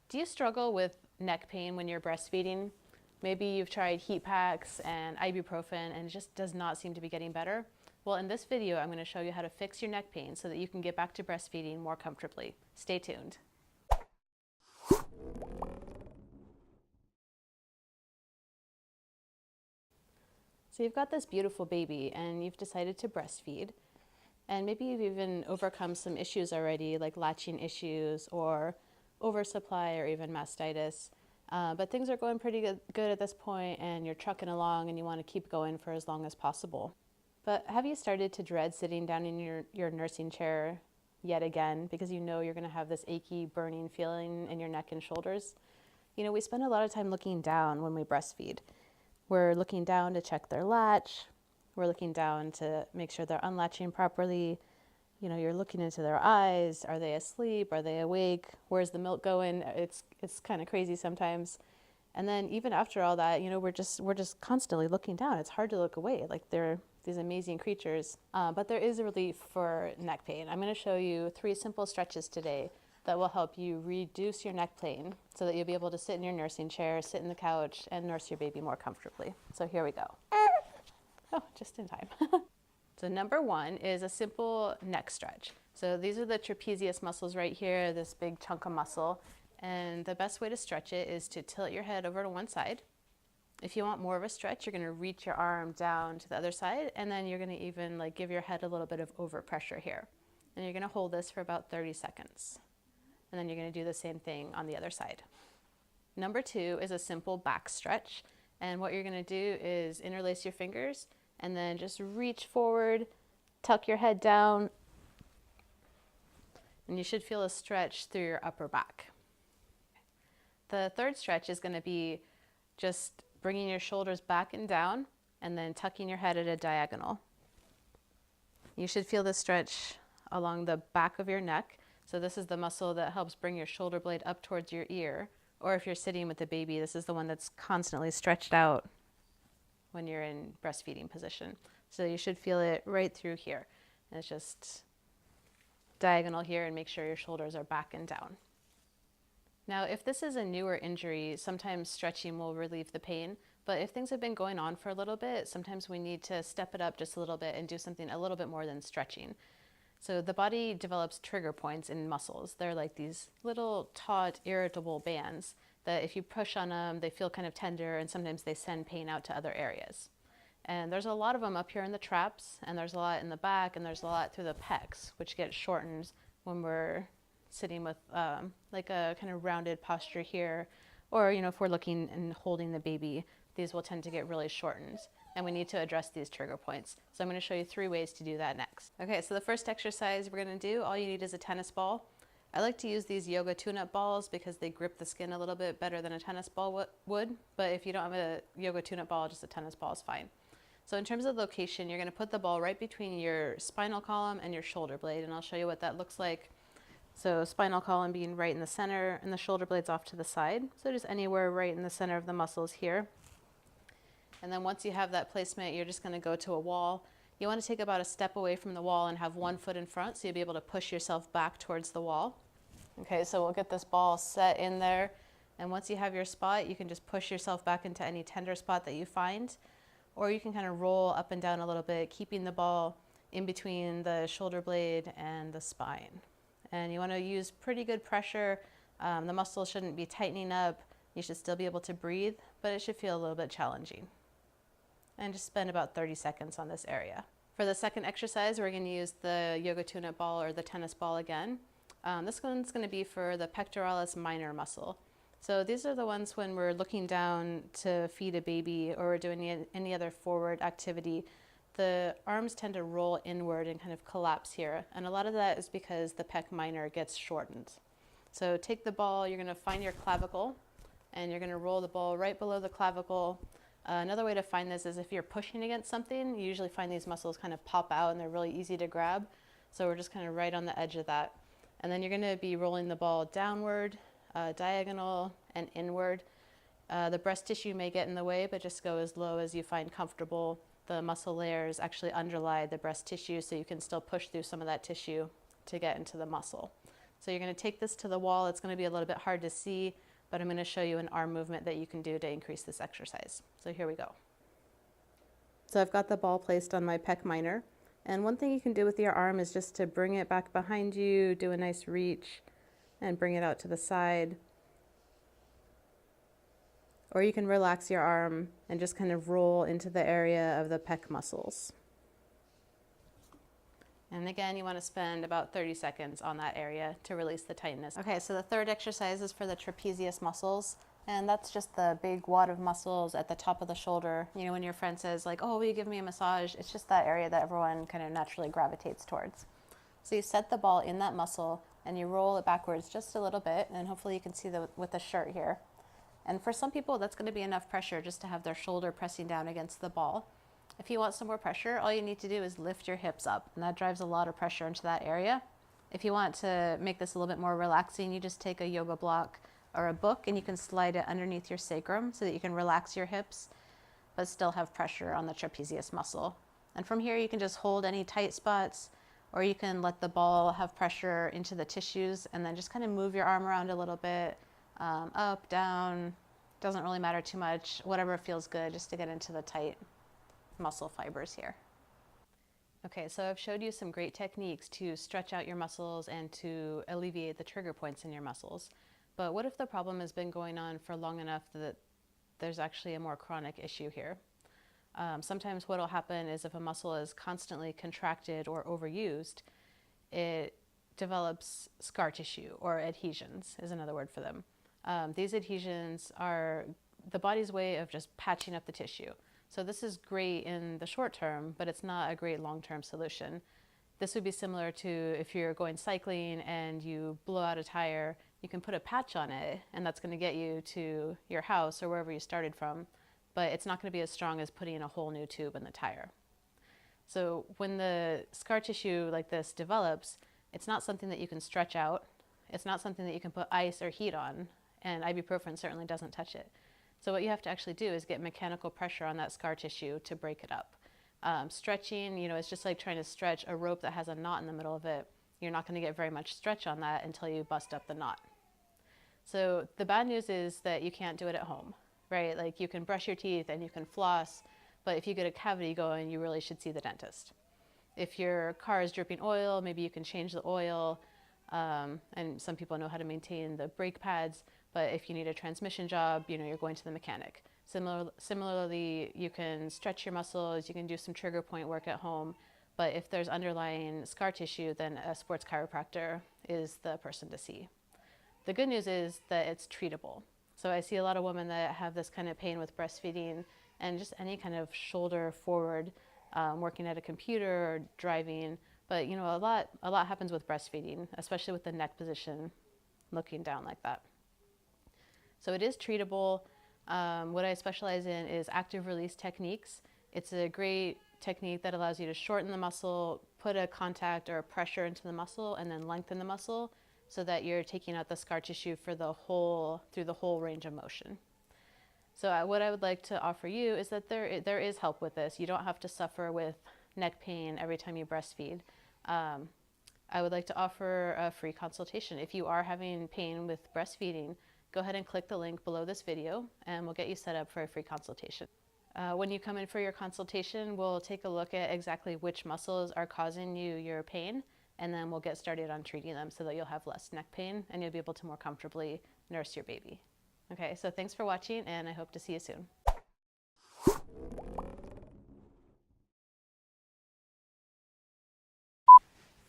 Do you struggle with neck pain when you're breastfeeding? Maybe you've tried heat packs and ibuprofen and it just does not seem to be getting better. Well, in this video, I'm going to show you how to fix your neck pain so that you can get back to breastfeeding more comfortably. Stay tuned. So you've got this beautiful baby and you've decided to breastfeed. And maybe you've even overcome some issues already, like latching issues or oversupply or even mastitis. But things are going pretty good at this point and you're trucking along and you want to keep going for as long as possible. But have you started to dread sitting down in your nursing chair yet again because you know you're going to have this achy, burning feeling in your neck and shoulders? You know, we spend a lot of time looking down when we breastfeed. We're looking down to check their latch. We're looking down to make sure they're unlatching properly. You know, you're looking into their eyes. Are they asleep? Are they awake? Where's the milk going? It's kind of crazy sometimes. And then even after all that, you know, we're just constantly looking down. It's hard to look away. Like they're these amazing creatures. But there is a relief for neck pain. I'm going to show you 3 simple stretches today that will help you reduce your neck pain so that you'll be able to sit in your nursing chair, sit in the couch, and nurse your baby more comfortably. So here we go. Oh, just in time. So number 1 is a simple neck stretch. So these are the trapezius muscles right here, this big chunk of muscle. And the best way to stretch it is to tilt your head over to one side. If you want more of a stretch, you're going to reach your arm down to the other side, and then you're going to even like give your head a little bit of overpressure here. And you're going to hold this for about 30 seconds. And then you're going to do the same thing on the other side. Number 2 is a simple back stretch. And what you're going to do is interlace your fingers and then just reach forward, tuck your head down, and you should feel a stretch through your upper back. The third stretch is going to be just bringing your shoulders back and down and then tucking your head at a diagonal. You should feel this stretch along the back of your neck. So this is the muscle that helps bring your shoulder blade up towards your ear. Or if you're sitting with the baby, this is the one that's constantly stretched out when you're in breastfeeding position. So you should feel it right through here. And it's just diagonal here, and make sure your shoulders are back and down. Now, if this is a newer injury, sometimes stretching will relieve the pain. But if things have been going on for a little bit, sometimes we need to step it up just a little bit and do something a little bit more than stretching. So the body develops trigger points in muscles. They're like these little taut, irritable bands that if you push on them, they feel kind of tender, and sometimes they send pain out to other areas. And there's a lot of them up here in the traps, and there's a lot in the back, and there's a lot through the pecs, which get shortened when we're sitting with like a kind of rounded posture here. Or, you know, if we're looking and holding the baby, these will tend to get really shortened. And we need to address these trigger points. So I'm going to show you 3 ways to do that next. Okay, so the first exercise we're going to do, all you need is a tennis ball. I like to use these yoga tune-up balls because they grip the skin a little bit better than a tennis ball would. But if you don't have a yoga tune-up ball, just a tennis ball is fine. So in terms of location, you're going to put the ball right between your spinal column and your shoulder blade, and I'll show you what that looks like. So spinal column being right in the center and the shoulder blades off to the side. So just anywhere right in the center of the muscles here. And then once you have that placement, you're just going to go to a wall. You want to take about a step away from the wall and have one foot in front so you'll be able to push yourself back towards the wall. Okay, so we'll get this ball set in there. And once you have your spot, you can just push yourself back into any tender spot that you find. Or you can kind of roll up and down a little bit, keeping the ball in between the shoulder blade and the spine. And you want to use pretty good pressure. The muscles shouldn't be tightening up. You should still be able to breathe, but it should feel a little bit challenging. And just spend about 30 seconds on this area. For the second exercise, we're going to use the yoga tune-up ball or the tennis ball again. This one's going to be for the pectoralis minor muscle. So these are the ones when we're looking down to feed a baby or we're doing any other forward activity. The arms tend to roll inward and kind of collapse here. And a lot of that is because the pec minor gets shortened. So take the ball, you're going to find your clavicle, and you're going to roll the ball right below the clavicle. Another way to find this is if you're pushing against something, you usually find these muscles kind of pop out and they're really easy to grab. So we're just kind of right on the edge of that. And then you're going to be rolling the ball downward, diagonal, and inward. The breast tissue may get in the way, but just go as low as you find comfortable. The muscle layers actually underlie the breast tissue, so you can still push through some of that tissue to get into the muscle. So you're going to take this to the wall. It's going to be a little bit hard to see, but I'm going to show you an arm movement that you can do to increase this exercise. So here we go. So I've got the ball placed on my pec minor. And one thing you can do with your arm is just to bring it back behind you, do a nice reach, and bring it out to the side. Or you can relax your arm and just kind of roll into the area of the pec muscles. And again, you want to spend about 30 seconds on that area to release the tightness. Okay, so the third exercise is for the trapezius muscles. And that's just the big wad of muscles at the top of the shoulder. You know, when your friend says like, oh, will you give me a massage? It's just that area that everyone kind of naturally gravitates towards. So you set the ball in that muscle and you roll it backwards just a little bit. And hopefully you can see with the shirt here. And for some people, that's going to be enough pressure just to have their shoulder pressing down against the ball. If you want some more pressure, all you need to do is lift your hips up, and that drives a lot of pressure into that area. If you want to make this a little bit more relaxing, you just take a yoga block or a book and you can slide it underneath your sacrum so that you can relax your hips, but still have pressure on the trapezius muscle. And from here, you can just hold any tight spots, or you can let the ball have pressure into the tissues and then just kind of move your arm around a little bit. Up, down, doesn't really matter too much, whatever feels good just to get into the tight muscle fibers here. Okay, so I've showed you some great techniques to stretch out your muscles and to alleviate the trigger points in your muscles. But what if the problem has been going on for long enough that there's actually a more chronic issue here? Sometimes what will happen is if a muscle is constantly contracted or overused, it develops scar tissue, or adhesions is another word for them. These adhesions are the body's way of just patching up the tissue. So this is great in the short term, but it's not a great long-term solution. This would be similar to if you're going cycling and you blow out a tire, you can put a patch on it and that's going to get you to your house or wherever you started from, but it's not going to be as strong as putting a whole new tube in the tire. So when the scar tissue like this develops, it's not something that you can stretch out. It's not something that you can put ice or heat on, and ibuprofen certainly doesn't touch it. So what you have to actually do is get mechanical pressure on that scar tissue to break it up. Stretching, you know, it's just like trying to stretch a rope that has a knot in the middle of it. You're not going to get very much stretch on that until you bust up the knot. So the bad news is that you can't do it at home, right? Like you can brush your teeth and you can floss, but if you get a cavity going, you really should see the dentist. If your car is dripping oil, maybe you can change the oil. And some people know how to maintain the brake pads, but if you need a transmission job, you know, you're going to the mechanic. Similarly, you can stretch your muscles, you can do some trigger point work at home, but if there's underlying scar tissue, then a sports chiropractor is the person to see. The good news is that it's treatable. So I see a lot of women that have this kind of pain with breastfeeding and just any kind of shoulder forward, working at a computer or driving. But you know, a lot happens with breastfeeding, especially with the neck position, looking down like that. So it is treatable. What I specialize in is active release techniques. It's a great technique that allows you to shorten the muscle, put a contact or a pressure into the muscle, and then lengthen the muscle so that you're taking out the scar tissue for through the whole range of motion. So what I would like to offer you is that there is help with this. You don't have to suffer with neck pain every time you breastfeed. I would like to offer a free consultation. If you are having pain with breastfeeding, go ahead and click the link below this video and we'll get you set up for a free consultation. When you come in for your consultation, we'll take a look at exactly which muscles are causing you your pain, and then we'll get started on treating them so that you'll have less neck pain and you'll be able to more comfortably nurse your baby. Okay, so thanks for watching and I hope to see you soon.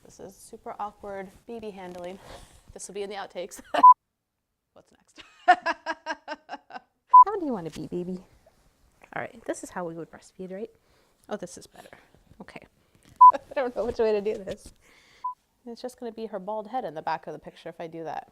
This is super awkward baby handling. This will be in the outtakes. What's next? How do you want to be, baby? All right, this is how we would breastfeed, right? Oh, this is better. Okay. I don't know which way to do this. It's just going to be her bald head in the back of the picture if I do that.